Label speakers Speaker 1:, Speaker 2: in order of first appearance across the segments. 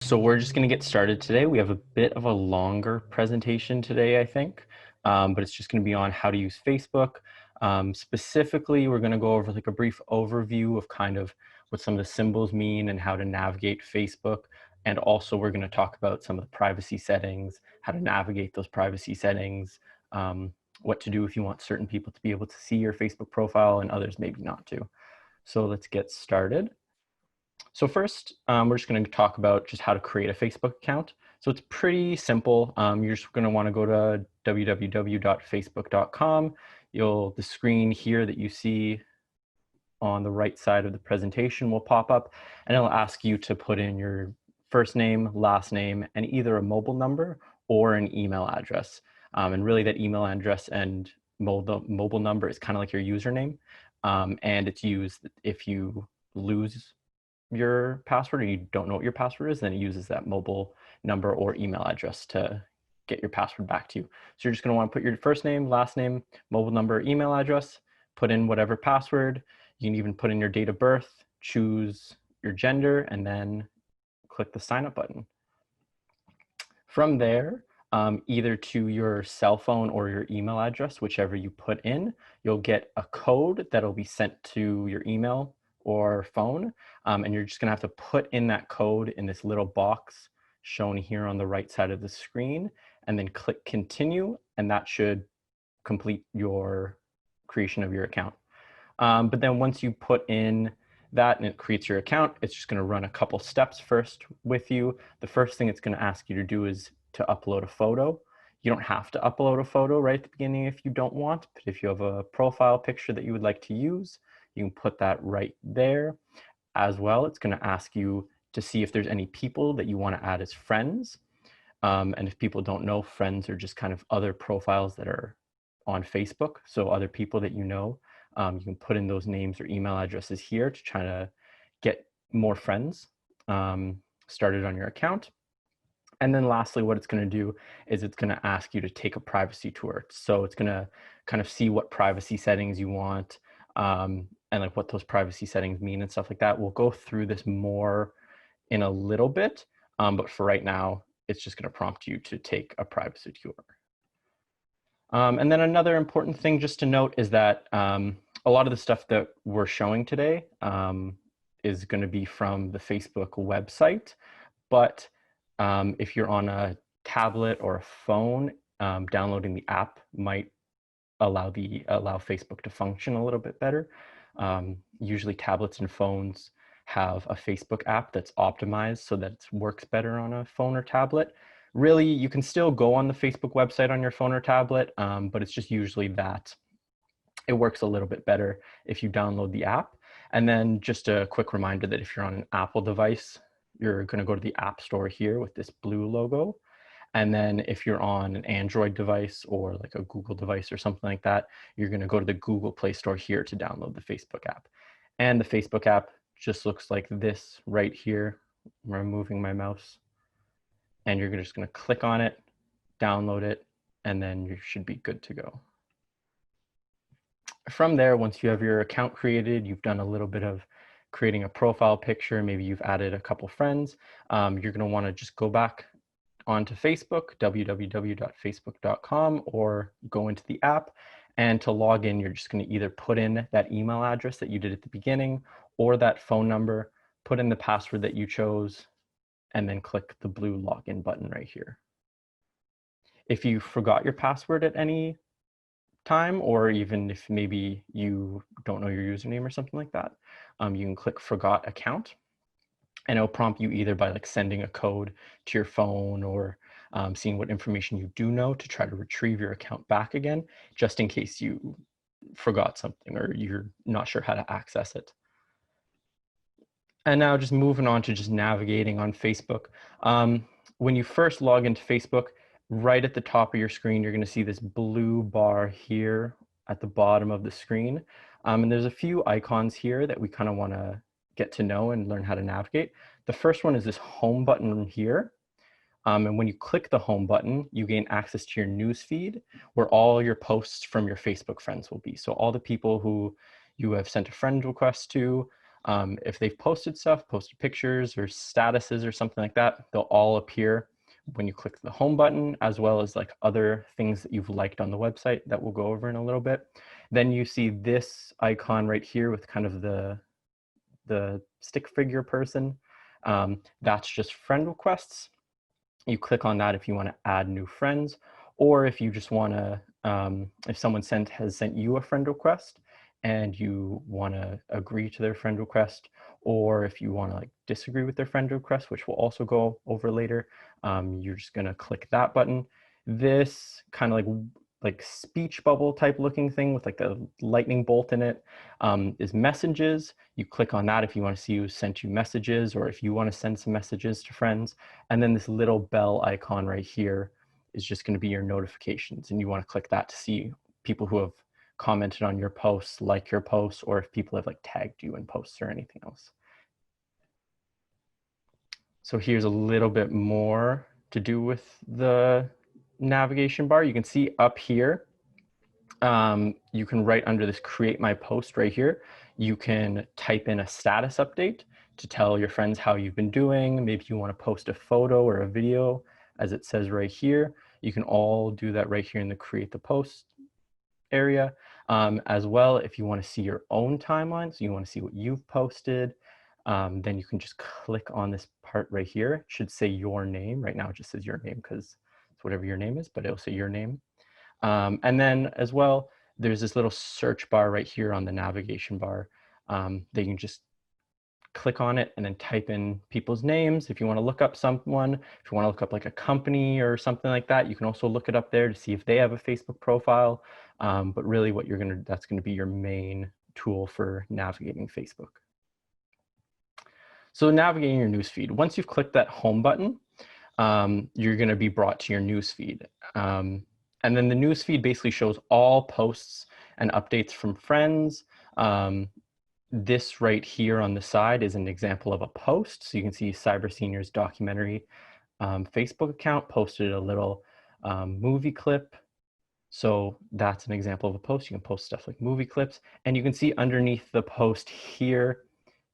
Speaker 1: So we're just going to get started today. We have a bit of a longer presentation today, I think, but it's just going to be on how to use Facebook. Specifically, we're going to go over like a brief overview of kind of what some of the symbols mean and how to navigate Facebook. And also we're going to talk about some of the privacy settings, how to navigate those privacy settings, what to do if you want certain people to be able to see your Facebook profile and others maybe not to. So let's get started. So first, we're just going to talk about just how to create a Facebook account. So it's pretty simple. You're just going to want to go to www.facebook.com. The screen here that you see on the right side of the presentation will pop up, and it'll ask you to put in your first name, last name, and either a mobile number or an email address. And really that email address and mobile number is kind of like your username. And it's used if you lose your password or you don't know what your password is, then it uses that mobile number or email address to get your password back to you. So you're just going to want to put your first name, last name, mobile number, email address, put in whatever password. You can even put in your date of birth, choose your gender, and then click the sign up button. From there, either to your cell phone or your email address, whichever you put in, you'll get a code that'll be sent to your email or phone, and you're just gonna have to put in that code in this little box shown here on the right side of the screen, and then click continue, and that should complete your creation of your account. But then once you put in that and it creates your account, it's just gonna run a couple steps first with you. The first thing it's gonna ask you to do is to upload a photo. You don't have to upload a photo right at the beginning if you don't want, but if you have a profile picture that you would like to use, you can put that right there. As well, it's gonna ask you to see if there's any people that you wanna add as friends. And if people don't know, friends are just kind of other profiles that are on Facebook. So other people that you know, you can put in those names or email addresses here to try to get more friends started on your account. And then lastly, what it's going to do is it's going to ask you to take a privacy tour. So it's going to kind of see what privacy settings you want and like what those privacy settings mean and stuff like that. We'll go through this more in a little bit, but for right now, it's just going to prompt you to take a privacy tour. And then another important thing just to note is that a lot of the stuff that we're showing today is going to be from the Facebook website, but if you're on a tablet or a phone, downloading the app might allow Facebook to function a little bit better. Usually tablets and phones have a Facebook app that's optimized so that it works better on a phone or tablet. Really, you can still go on the Facebook website on your phone or tablet, but it's just usually that it works a little bit better if you download the app. And then just a quick reminder that if you're on an Apple device, you're going to go to the App Store here with this blue logo. And then if you're on an Android device or like a Google device or something like that, you're going to go to the Google Play Store here to download the Facebook app. And the Facebook app just looks like this right here, where I'm moving my mouse. And you're just going to click on it, download it, and then you should be good to go. From there, once you have your account created, you've done a little bit of creating a profile picture, maybe you've added a couple friends, you're going to want to just go back onto Facebook, www.facebook.com, or go into the app. And to log in, you're just going to either put in that email address that you did at the beginning or that phone number, put in the password that you chose, and then click the blue login button right here. If you forgot your password at any time, or even if maybe you don't know your username or something like that, you can click forgot account, and it'll prompt you either by like sending a code to your phone or seeing what information you do know to try to retrieve your account back again, just in case you forgot something or you're not sure how to access it. And now just moving on to just navigating on Facebook. When you first log into Facebook, right at the top of your screen, you're going to see this blue bar here at the bottom of the screen. And there's a few icons here that we kind of want to get to know and learn how to navigate. The first one is this home button here. And when you click the home button, you gain access to your news feed where all your posts from your Facebook friends will be. So all the people who you have sent a friend request to, If they've posted stuff, posted pictures or statuses or something like that, they'll all appear when you click the home button, as well as like other things that you've liked on the website that we'll go over in a little bit. Then you see this icon right here with kind of the stick figure person. That's just friend requests. You click on that if you want to add new friends, or if you just want to, if someone has sent you a friend request and you want to agree to their friend request, or if you want to like disagree with their friend request, which we'll also go over later, you're just going to click that button. This kind of like speech bubble type looking thing with like a lightning bolt in it is messages. You click on that if you want to see who sent you messages, or if you want to send some messages to friends. And then this little bell icon right here is just going to be your notifications, and you want to click that to see people who have commented on your posts, like your posts, or if people have like tagged you in posts or anything else. So here's a little bit more to do with the navigation bar. You can see up here, you can write under this create my post right here, you can type in a status update to tell your friends how you've been doing. Maybe you want to post a photo or a video, as it says right here. You can all do that right here in the create the post area. As well, if you want to see your own timeline, so you want to see what you've posted, then you can just click on this part right here. It should say your name. Right now it just says your name because it's whatever your name is, but it'll say your name. And then as well, there's this little search bar right here on the navigation bar that you can just click on it and then type in people's names. If you want to look up someone, if you want to look up like a company or something like that, you can also look it up there to see if they have a Facebook profile. But really what that's going to be your main tool for navigating Facebook. So navigating your newsfeed, once you've clicked that home button, you're going to be brought to your newsfeed. And then the newsfeed basically shows all posts and updates from friends. This right here on the side is an example of a post. So you can see Cyber Seniors Documentary Facebook account posted a little movie clip. So that's an example of a post. You can post stuff like movie clips. And you can see underneath the post here,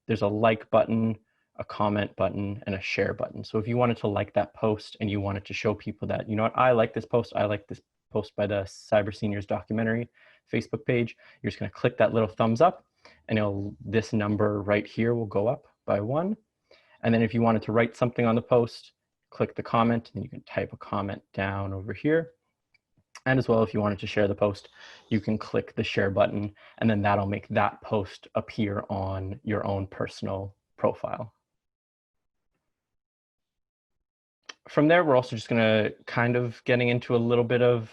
Speaker 1: there's a like button, a comment button, and a share button. So if you wanted to like that post and you wanted to show people that, you know what, I like this post, I like this post by the Cyber Seniors Documentary Facebook page, you're just going to click that little thumbs up, and this number right here will go up by 1. And then if you wanted to write something on the post, click the comment, and you can type a comment down over here. And as well, if you wanted to share the post, you can click the share button, and then that'll make that post appear on your own personal profile. From there, we're also just going to kind of getting into a little bit of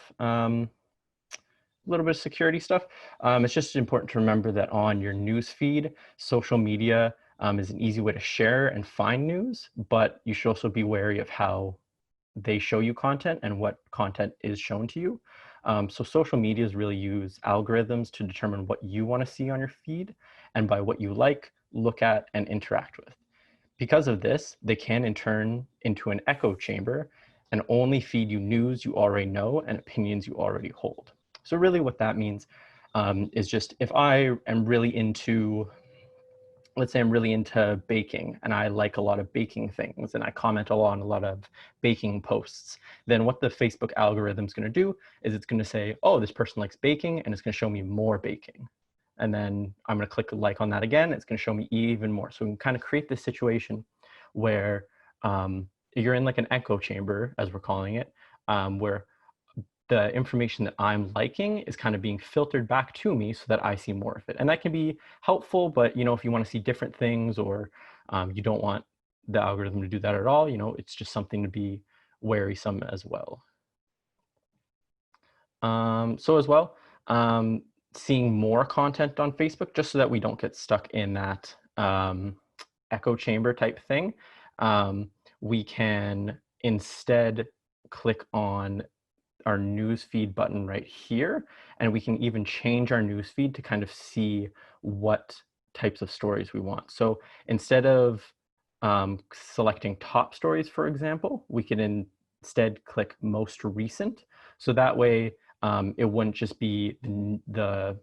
Speaker 1: security stuff. It's just important to remember that on your news feed, social media is an easy way to share and find news, but you should also be wary of how they show you content and what content is shown to you. So social medias really use algorithms to determine what you want to see on your feed, and by what you like, look at, and interact with. Because of this, they can turn into an echo chamber and only feed you news you already know and opinions you already hold. So really what that means is just if I am really into, let's say I'm really into baking and I like a lot of baking things and I comment on a lot of baking posts, then what the Facebook algorithm is going to do is it's going to say, oh, this person likes baking, and it's going to show me more baking. And then I'm going to click like on that again. It's going to show me even more. So we can kind of create this situation where you're in like an echo chamber, as we're calling it, where the information that I'm liking is kind of being filtered back to me so that I see more of it. And that can be helpful, but you know, if you want to see different things, or you don't want the algorithm to do that at all, you know, it's just something to be wary some as well. So as well, seeing more content on Facebook, just so that we don't get stuck in that echo chamber type thing, we can instead click on our newsfeed button right here, and we can even change our newsfeed to kind of see what types of stories we want. So instead of selecting top stories, for example, we can instead click most recent. So that way it wouldn't just be the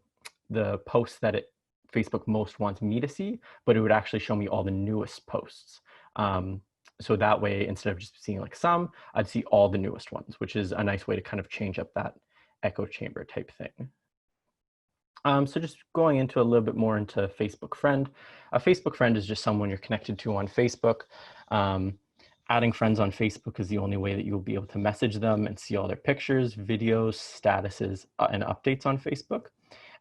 Speaker 1: posts that it Facebook most wants me to see, but it would actually show me all the newest posts. So that way, instead of just seeing like some, I'd see all the newest ones, which is a nice way to kind of change up that echo chamber type thing. So just going into a little bit more into Facebook friend. A Facebook friend is just someone you're connected to on Facebook. Adding friends on Facebook is the only way that you'll be able to message them and see all their pictures, videos, statuses, and updates on Facebook.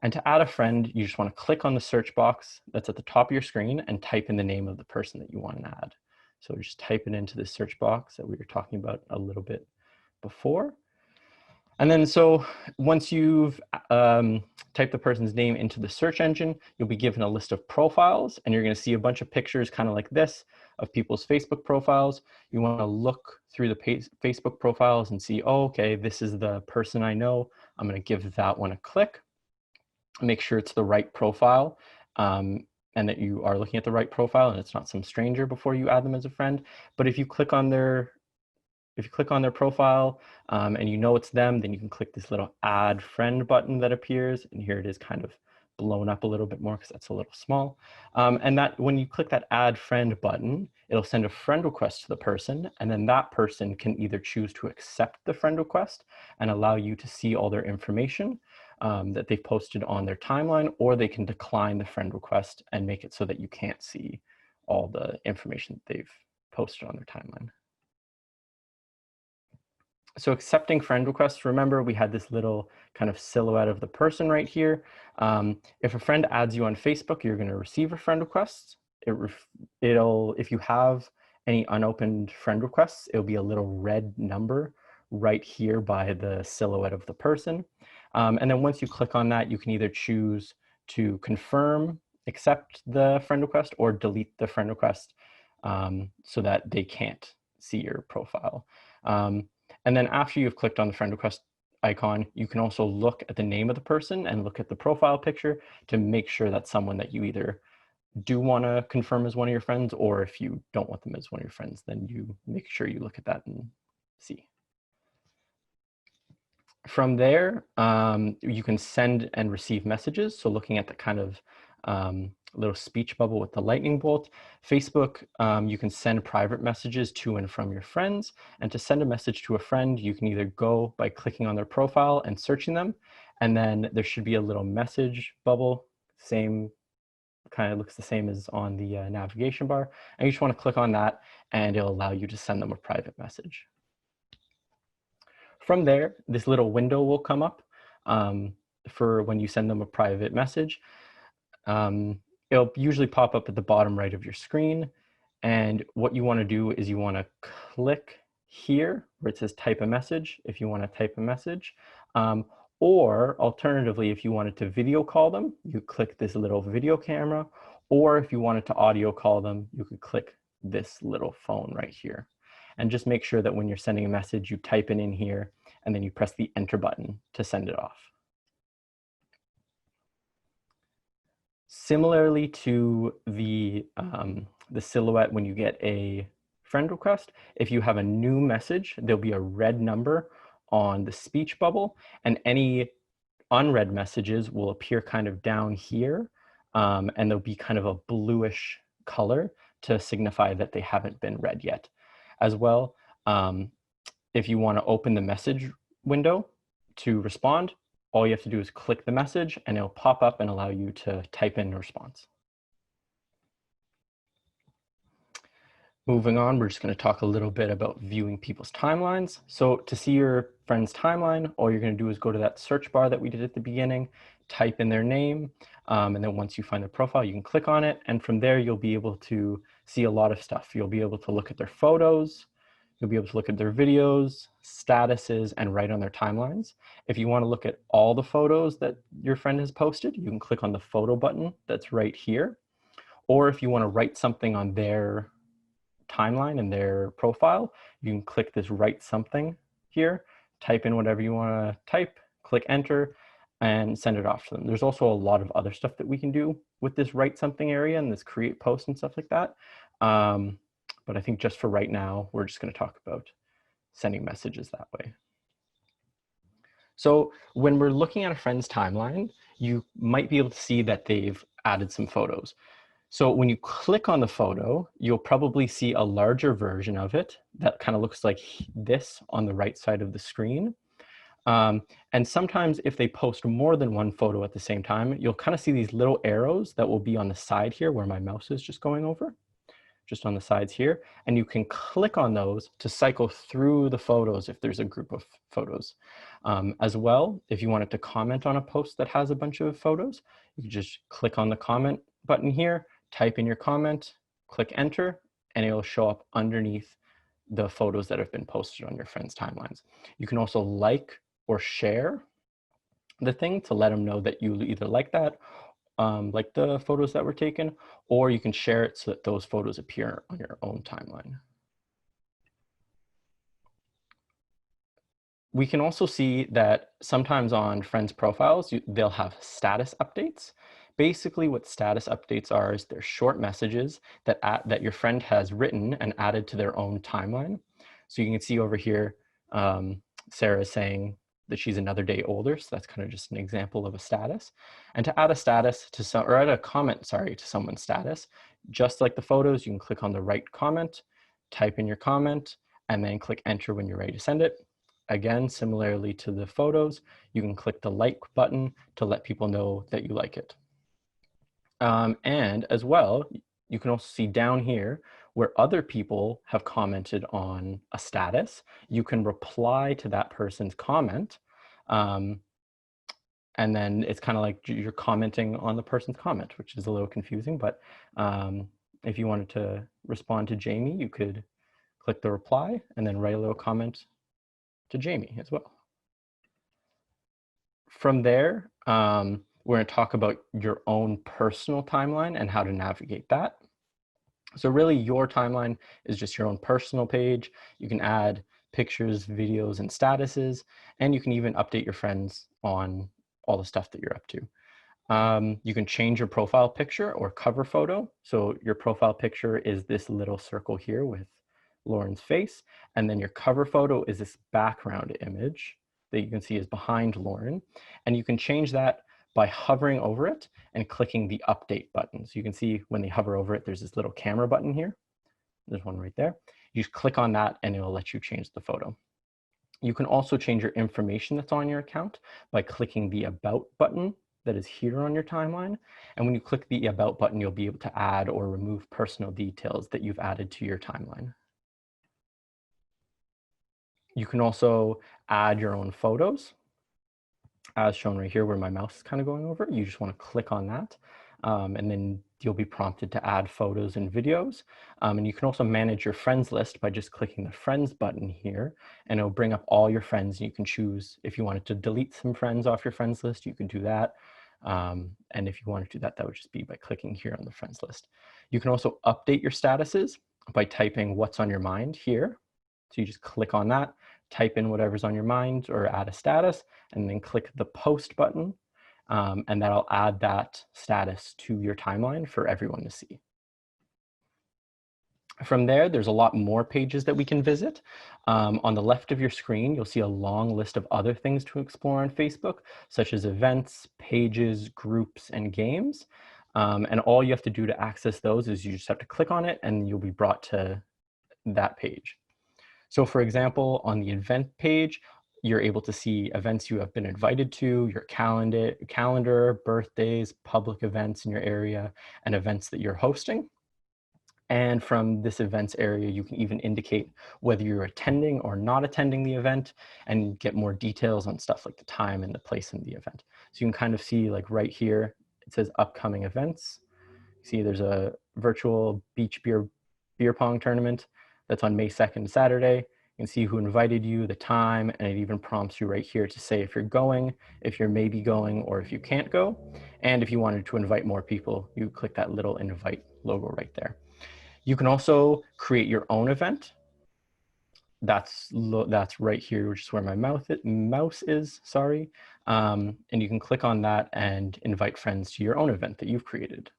Speaker 1: And to add a friend, you just want to click on the search box that's at the top of your screen and type in the name of the person that you want to add. So just type it into the search box that we were talking about a little bit before. And then so once you've typed the person's name into the search engine, you'll be given a list of profiles, and you're going to see a bunch of pictures kind of like this of people's Facebook profiles. You want to look through the Facebook profiles and see, oh, okay, this is the person I know. I'm going to give that one a click. Make sure it's the right profile and that you are looking at the right profile and it's not some stranger before you add them as a friend. But if you click on their profile and you know it's them, then you can click this little add friend button that appears. And here it is kind of blown up a little bit more because that's a little small. And that when you click that add friend button, it'll send a friend request to the person. And then that person can either choose to accept the friend request and allow you to see all their information that they've posted on their timeline, or they can decline the friend request and make it so that you can't see all the information that they've posted on their timeline. So accepting friend requests, remember we had this little kind of silhouette of the person right here. If a friend adds you on Facebook, you're going to receive a friend request. If you have any unopened friend requests, it'll be a little red number right here by the silhouette of the person. And then once you click on that, you can either choose to confirm, accept the friend request, or delete the friend request so that they can't see your profile. And then after you've clicked on the friend request icon, you can also look at the name of the person and look at the profile picture to make sure that's someone that you either do want to confirm as one of your friends, or if you don't want them as one of your friends, then you make sure you look at that and see. From there, you can send and receive messages. So looking at the kind of little speech bubble with the lightning bolt, Facebook, you can send private messages to and from your friends. And to send a message to a friend, you can either go by clicking on their profile and searching them. And then there should be a little message bubble, kind of looks the same as on the navigation bar. And you just want to click on that and it'll allow you to send them a private message. From there, this little window will come up for when you send them a private message. It'll usually pop up at the bottom right of your screen. And what you want to do is you want to click here where it says type a message if you want to type a message. Or alternatively, if you wanted to video call them, you click this little video camera. Or if you wanted to audio call them, you could click this little phone right here. And just make sure that when you're sending a message, you type it in here and then you press the enter button to send it off. Similarly to the silhouette when you get a friend request, if you have a new message, there'll be a red number on the speech bubble, and any unread messages will appear kind of down here, and there'll be kind of a bluish color to signify that they haven't been read yet. As well, if you want to open the message window to respond, all you have to do is click the message and it'll pop up and allow you to type in a response. Moving on, we're just going to talk a little bit about viewing people's timelines. So to see your friend's timeline, all you're going to do is go to that search bar that we did at the beginning, type in their name, and then once you find their profile, you can click on it. And from there, you'll be able to see a lot of stuff. You'll be able to look at their photos, you'll be able to look at their videos, statuses, and write on their timelines. If you want to look at all the photos that your friend has posted, you can click on the photo button that's right here. Or if you want to write something on their timeline and their profile, you can click this write something here, type in whatever you want to type, click enter, and send it off to them. There's also a lot of other stuff that we can do with this write something area and this create post and stuff like that. But I think just for right now, we're just going to talk about sending messages that way. So when we're looking at a friend's timeline, you might be able to see that they've added some photos. So when you click on the photo, you'll probably see a larger version of it that kind of looks like this on the right side of the screen. And sometimes if they post more than one photo at the same time, you'll kind of see these little arrows that will be on the side here where my mouse is just going over, just on the sides here. And you can click on those to cycle through the photos if there's a group of photos. As well, if you wanted to comment on a post that has a bunch of photos, you can just click on the comment button here, type in your comment, click enter, and it will show up underneath the photos that have been posted on your friends' timelines. You can also like or share the thing to let them know that you either like that, like the photos that were taken, or you can share it so that those photos appear on your own timeline. We can also see that sometimes on friends' profiles, they'll have status updates. Basically, what status updates are is they're short messages that your friend has written and added to their own timeline. So you can see over here, Sarah is saying that she's another day older. So that's kind of just an example of a status. And to add a status to or add a comment, sorry, to someone's status, just like the photos, you can click on the right comment, type in your comment, and then click enter when you're ready to send it. Again, similarly to the photos, you can click the like button to let people know that you like it. And as well, you can also see down here where other people have commented on a status, you can reply to that person's comment. And then it's kind of like you're commenting on the person's comment, which is a little confusing, but if you wanted to respond to Jamie, you could click the reply and then write a little comment to Jamie as well. From there, we're going to talk about your own personal timeline and how to navigate that. So really your timeline is just your own personal page. You can add pictures, videos, and statuses, and you can even update your friends on all the stuff that you're up to. You can change your profile picture or cover photo. So your profile picture is this little circle here with Lauren's face, and then your cover photo is this background image that you can see is behind Lauren, and you can change that by hovering over it and clicking the update button. So you can see when they hover over it, there's this little camera button here. There's one right there. You just click on that and it'll let you change the photo. You can also change your information that's on your account by clicking the About button that is here on your timeline. And when you click the About button, you'll be able to add or remove personal details that you've added to your timeline. You can also add your own photos, as shown right here where my mouse is kind of going over. You just want to click on that, and then you'll be prompted to add photos and videos. And you can also manage your friends list by just clicking the Friends button here, and it'll bring up all your friends. And you can choose if you wanted to delete some friends off your friends list, you could do that. And if you want to do that, that would just be by clicking here on the friends list. You can also update your statuses by typing what's on your mind here. So you just click on that, type in whatever's on your mind or add a status, and then click the post button, and that'll add that status to your timeline for everyone to see. From there, there's a lot more pages that we can visit. On the left of your screen, you'll see a long list of other things to explore on Facebook, such as events, pages, groups, and games. And all you have to do to access those is you just have to click on it and you'll be brought to that page. So for example, on the event page, you're able to see events you have been invited to, your calendar, birthdays, public events in your area, and events that you're hosting. And from this events area, you can even indicate whether you're attending or not attending the event and get more details on stuff like the time and the place in the event. So you can kind of see like right here, it says upcoming events. See there's a virtual beach beer pong tournament that's on May 2nd, Saturday. You can see who invited you, the time, and it even prompts you right here to say if you're going, if you're maybe going, or if you can't go. And if you wanted to invite more people, you click that little invite logo right there. You can also create your own event. That's right here, which is where my mouse is, sorry. And you can click on that and invite friends to your own event that you've created.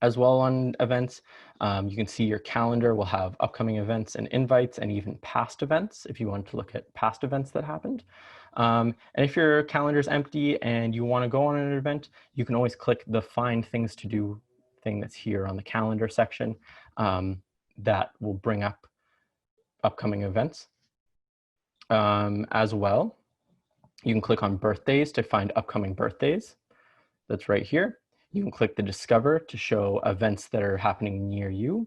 Speaker 1: As well on events, you can see your calendar will have upcoming events and invites and even past events if you want to look at past events that happened. And if your calendar is empty and you want to go on an event, you can always click the Find Things to Do thing that's here on the calendar section that will bring up upcoming events. As well, you can click on birthdays to find upcoming birthdays. That's right here. You can click the Discover to show events that are happening near you.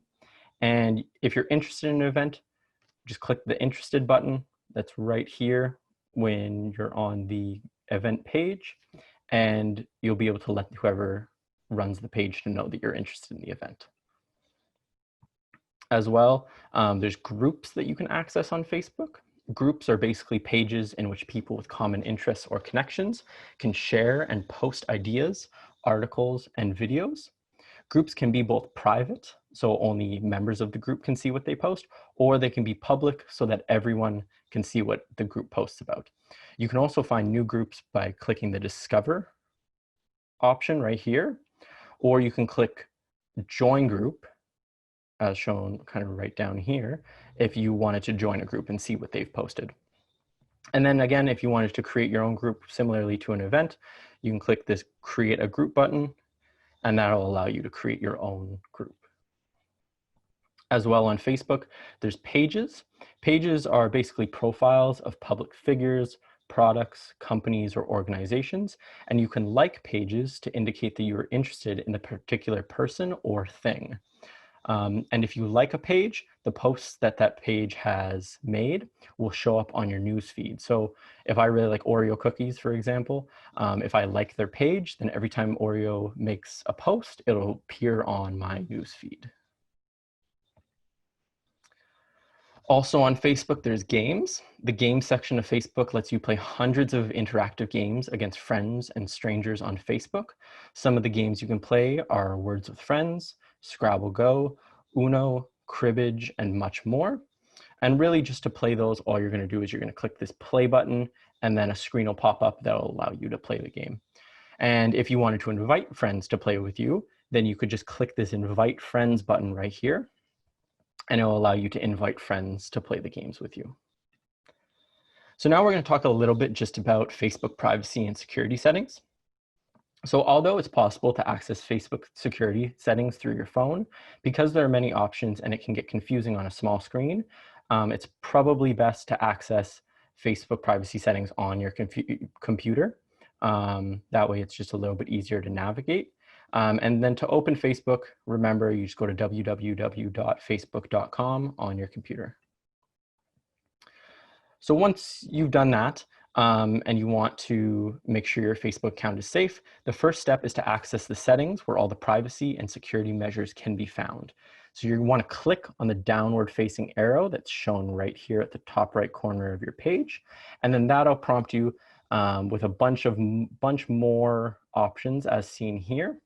Speaker 1: And if you're interested in an event, just click the Interested button that's right here when you're on the event page, and you'll be able to let whoever runs the page to know that you're interested in the event. As well, there's groups that you can access on Facebook. Groups are basically pages in which people with common interests or connections can share and post ideas, articles, and videos. Groups can be both private, so only members of the group can see what they post, or they can be public so that everyone can see what the group posts about. You can also find new groups by clicking the Discover option right here, or you can click Join Group, as shown kind of right down here, if you wanted to join a group and see what they've posted. And then again, if you wanted to create your own group similarly to an event, you can click this Create a Group button, and that'll allow you to create your own group. As well on Facebook, there's pages. Pages are basically profiles of public figures, products, companies, or organizations, and you can like pages to indicate that you're interested in a particular person or thing. And if you like a page, the posts that that page has made will show up on your news feed. So if I really like Oreo cookies, for example, if I like their page, then every time Oreo makes a post, it'll appear on my news feed. Also on Facebook, there's games. The games section of Facebook lets you play hundreds of interactive games against friends and strangers on Facebook. Some of the games you can play are Words with Friends, Scrabble Go, Uno, Cribbage, and much more. And really just to play those, all you're gonna do is you're gonna click this play button and then a screen will pop up that will allow you to play the game. And if you wanted to invite friends to play with you, then you could just click this Invite Friends button right here, and it will allow you to invite friends to play the games with you. So now we're going to talk a little bit just about Facebook privacy and security settings. So although it's possible to access Facebook security settings through your phone, because there are many options and it can get confusing on a small screen, it's probably best to access Facebook privacy settings on your computer. That way it's just a little bit easier to navigate. And then to open Facebook, remember, you just go to www.facebook.com on your computer. So once you've done that, and you want to make sure your Facebook account is safe, the first step is to access the settings where all the privacy and security measures can be found. So you want to click on the downward facing arrow that's shown right here at the top right corner of your page. And then that'll prompt you with a bunch more options as seen here.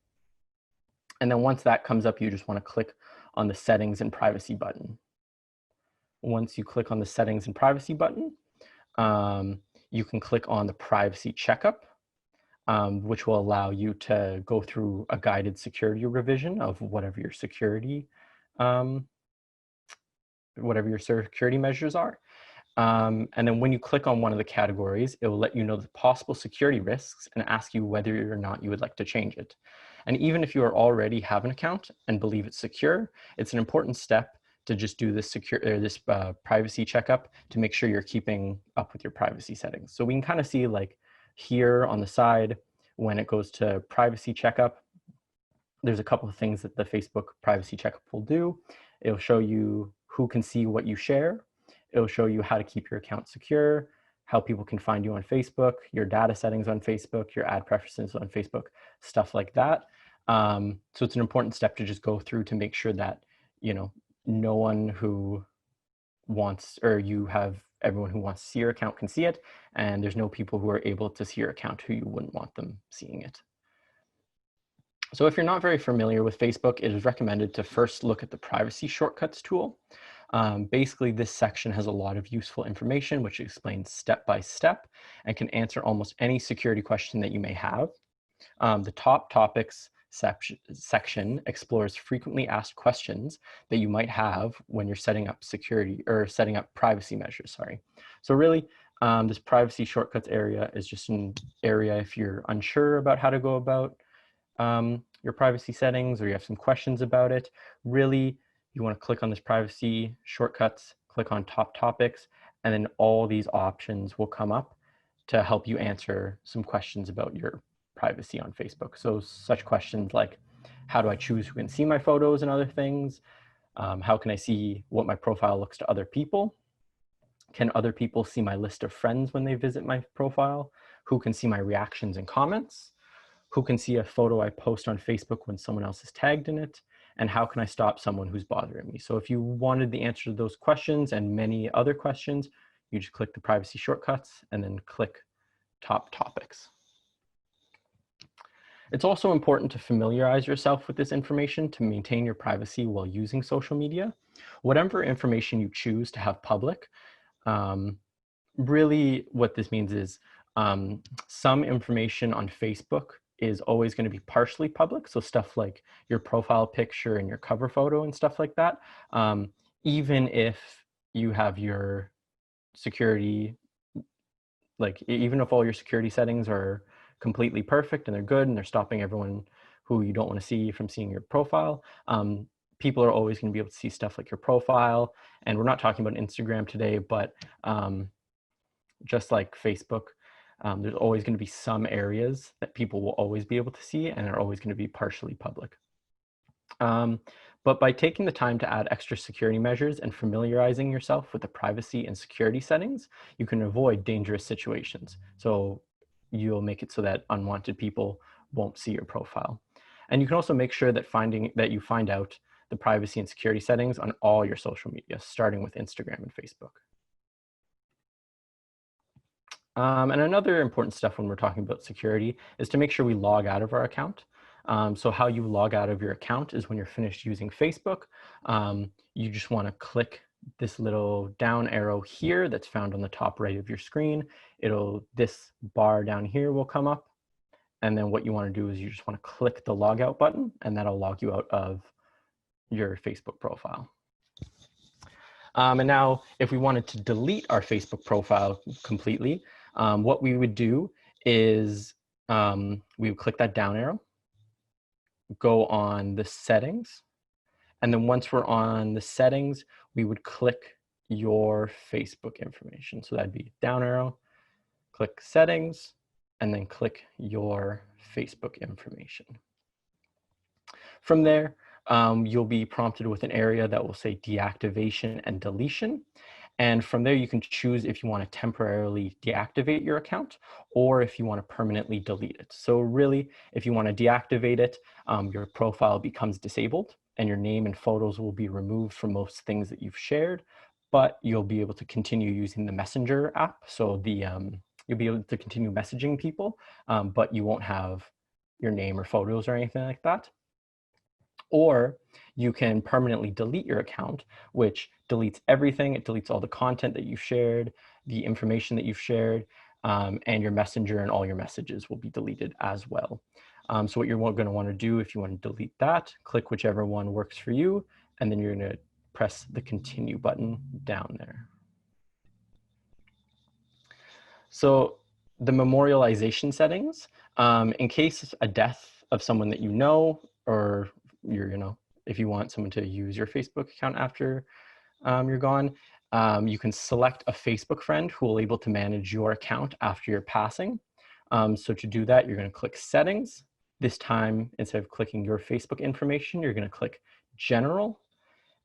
Speaker 1: And then once that comes up, you just want to click on the Settings and Privacy button. Once you click on the Settings and Privacy button, you can click on the Privacy Checkup, which will allow you to go through a guided security revision of whatever your security measures are. And then when you click on one of the categories, it will let you know the possible security risks and ask you whether or not you would like to change it. And even if you already have an account and believe it's secure, it's an important step to just do this privacy checkup to make sure you're keeping up with your privacy settings. So we can kind of see like here on the side, when it goes to privacy checkup, there's a couple of things that the Facebook privacy checkup will do. It'll show you who can see what you share. It'll show you how to keep your account secure, how people can find you on Facebook, your data settings on Facebook, your ad preferences on Facebook, stuff like that. So it's an important step to just go through to make sure that, you know, no one who wants, or you have everyone who wants to see your account can see it, and there's no people who are able to see your account who you wouldn't want them seeing it. So if you're not very familiar with Facebook, it is recommended to first look at the Privacy Shortcuts tool. Basically, this section has a lot of useful information which explains step by step and can answer almost any security question that you may have. The top topics section explores frequently asked questions that you might have when you're setting up security or setting up privacy measures, sorry. So really, this privacy shortcuts area is just an area if you're unsure about how to go about your privacy settings or you have some questions about it. Really, you want to click on this privacy shortcuts, click on top topics, and then all these options will come up to help you answer some questions about your privacy on Facebook. So such questions like, how do I choose who can see my photos and other things? How can I see what my profile looks to other people? Can other people see my list of friends when they visit my profile? Who can see my reactions and comments? Who can see a photo I post on Facebook when someone else is tagged in it? And how can I stop someone who's bothering me? So if you wanted the answer to those questions and many other questions, you just click the privacy shortcuts and then click top topics. It's also important to familiarize yourself with this information to maintain your privacy while using social media. Whatever information you choose to have public, really what this means is some information on Facebook is always going to be partially public. So stuff like your profile picture and your cover photo and stuff like that. Even if you have your security, like even if all your security settings are completely perfect and they're good and they're stopping everyone who you don't want to see from seeing your profile, people are always going to be able to see stuff like your profile. And we're not talking about Instagram today, but just like Facebook, there's always going to be some areas that people will always be able to see and are always going to be partially public. But by taking the time to add extra security measures and familiarizing yourself with the privacy and security settings, you can avoid dangerous situations. So you'll make it so that unwanted people won't see your profile. And you can also make sure that you find out the privacy and security settings on all your social media, starting with Instagram and Facebook. And another important stuff when we're talking about security is to make sure we log out of our account. So how you log out of your account is when you're finished using Facebook, you just want to click this little down arrow here that's found on the top right of your screen. This bar down here will come up. And then what you want to do is you just want to click the logout button and that'll log you out of your Facebook profile. And now if we wanted to delete our Facebook profile completely, what we would do is we would click that down arrow, go on the settings, and then once we're on the settings, we would click your Facebook information. So that'd be down arrow, click settings, and then click your Facebook information. From there, you'll be prompted with an area that will say deactivation and deletion. And from there, you can choose if you want to temporarily deactivate your account or if you want to permanently delete it. So really, if you want to deactivate it, your profile becomes disabled and your name and photos will be removed from most things that you've shared, but you'll be able to continue using the Messenger app. So you'll be able to continue messaging people, but you won't have your name or photos or anything like that. Or you can permanently delete your account, which deletes everything. It deletes all the content that you've shared, the information that you've shared, and your Messenger and all your messages will be deleted as well. So what you're going to want to do if you want to delete that, click whichever one works for you, and then you're going to press the continue button down there. So the memorialization settings, in case a death of someone that you know, or if you want someone to use your Facebook account after you're gone, you can select a Facebook friend who will be able to manage your account after your passing. So to do that, you're going to click settings. This time, instead of clicking your Facebook information, you're going to click general.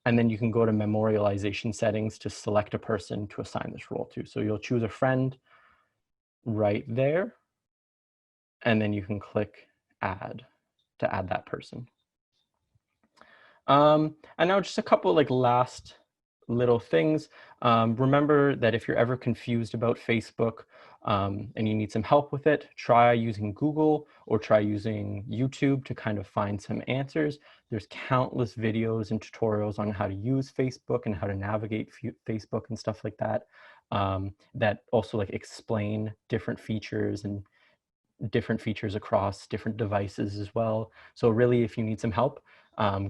Speaker 1: And then you can go to memorialization settings to select a person to assign this role to. So you'll choose a friend right there. And then you can click add to add that person. And now just a couple last little things. Remember that if you're ever confused about Facebook and you need some help with it, try using Google or try using YouTube to kind of find some answers. There's countless videos and tutorials on how to use Facebook and how to navigate Facebook and stuff like that, that also explain different features and different features across different devices as well. So really, if you need some help,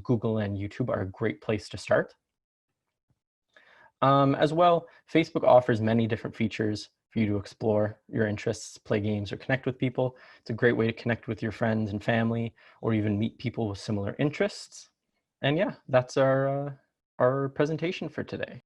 Speaker 1: Google and YouTube are a great place to start. As well, Facebook offers many different features for you to explore your interests, play games, or connect with people. It's a great way to connect with your friends and family, or even meet people with similar interests. And yeah, that's our presentation for today.